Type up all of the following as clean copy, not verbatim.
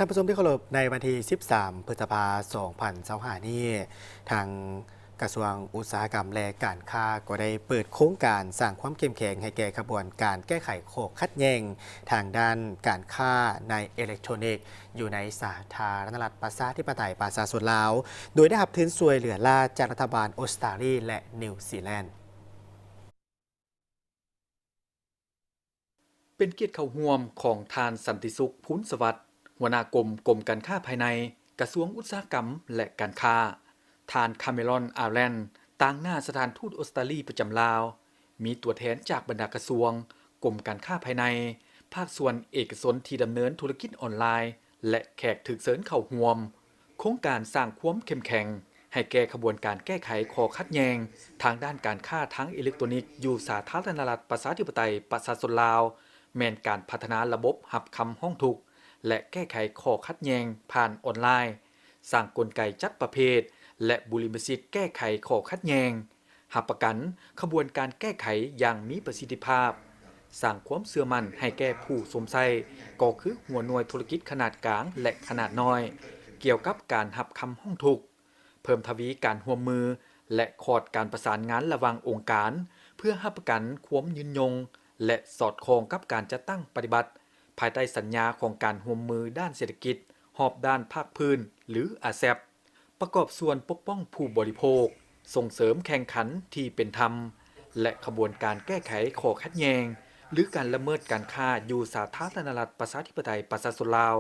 ท่านผู้ชมที่เคารพในวันที่ 13 พฤษภาคม 2025 นี้ทางกระทรวงอุตสาหกรรมและการค้าก็ได้เปิดโครงการสร้างความเข้มแข็งให้แก่ขบวนการแก้ไขข้อขัดแย้งทางด้านการค้าในอิเล็กทรอนิกส์อยู่ในสาธารณรัฐประชาธิปไตยประชาชนลาวโดยได้รับทุนช่วยเหลือลาจากรัฐบาลออสเตรเลียและนิวซีแลนด์เป็นเกียรติเข้าร่วมของทานสันติสุขพูนสวัสดิ์หัวหน้ากรมการค้าภายในกระทรวงอุตสาหกรรมและการค้าทานคาเมรอนอาร์แลนด์ต่างหน้าสถานทูตออสเตรเลียประจำลาวมีตัวแทนจากบรรดากระทรวงกรมการค้าภายในภาคส่วนเอกชนที่ดำเนินธุรกิจออนไลน์และแขกถึกเสริญเข้าร่วมโครงการสร้างความเข้มแข็งให้แก่ขบวนการแก้ไขข้อขัดแย้งทางด้านการค้าทั้งอิเล็กทรอนิกส์อยู่สาธารณรัฐประชาธิปไตยประชาชนลาวแม่นการพัฒนาระบบหับคำห้องทุกข์และแก้ไขข้อขัดแย้งผ่านออนไลน์สร้างกลไกจัดประเภทและบุริมสิทธิ์แก้ไขข้อขัดแย้งหับประกันขบวนการแก้ไขอย่างมีประสิทธิภาพสร้างความเชื่อมั่นให้แก่ผู้สวมใส่ก็คือหัวหน่วยธุรกิจขนาดกลางและขนาดน้อยเกี่ยวกับการหับคำห้องทุกข์เพิ่มทวีการร่วมมือและขอดการประสานงานระหว่างองค์การเพื่อหับประกันความยืนยงและสอดคล้องกับการจัดตั้งปฏิบัติภายใต้สัญญาของการร่วมมือด้านเศรษฐกิจหอบด้านภาคพื้นหรืออาเซปประกอบส่วนปกป้องผู้บริโภคส่งเสริมแข่งขันที่เป็นธรรมและขบวนการแก้ไขข้อขัดแย้งหรือการละเมิดการค้าอยู่สาธารณรัฐประชาธิปไตยประชาชนลาว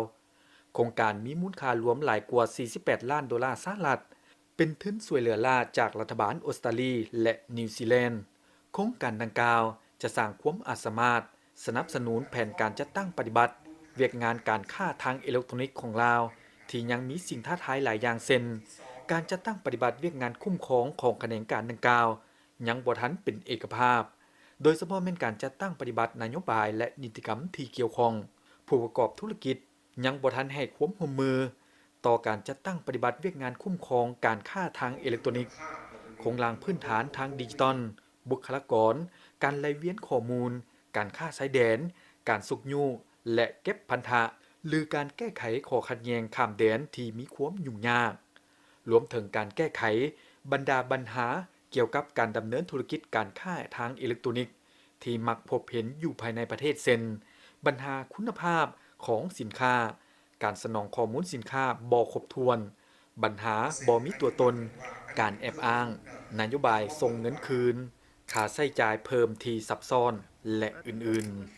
โครงการมีมูลค่ารวมหลายกว่า48ล้านดอลลาร์สหรัฐเป็นทุนช่วยเหลือลาจากรัฐบาลออสเตรเลียและนิวซีแลนด์โครงการดังกล่าวจะสร้างความสามารถสนับสนุนแผนการจัดตั้งปฏิบัติเวียกงานการค้าทางอิเล็กทรอนิกส์ของลาวที่ยังมีสิ่งท้าทายหลายอย่างเช่นการจัดตั้งปฏิบัติเวียกงานคุ้มครองของแขนงการดังกล่าวยังบ่ทันเป็นเอกภาพโดยเฉพาะเป็นการจัดตั้งปฏิบัตินโยบายและนิติกรรมที่เกี่ยวข้องผู้ประกอบธุรกิจยังบ่ทันให้ความร่วมมือต่อการจัดตั้งปฏิบัติเวียกงานคุ้มครองการค้าทางอิเล็กทรอนิกส์โครงสร้างพื้นฐานทางดิจิทัลบุคลากรการไหลเวียนข้อมูลการค้าชายแดนการสุกยู่และเก็บพันธะหรือการแก้ไขข้อขัดแย้งข้ามแดนที่มีความยุ่งยากรวมถึงการแก้ไขบรรดาปัญหาเกี่ยวกับการดำเนินธุรกิจการค้าทางอิเล็กทรอนิกส์ที่มักพบเห็นอยู่ภายในประเทศเช่นปัญหาคุณภาพของสินค้าการสนองข้อมูลสินค้าบ่ครบถ้วนปัญหาบ่มีตัวตนการแอบอ้างนโยบายส่งเงินคืนค่าใช้จ่ายเพิ่มที่ซับซ้อนและอื่นๆ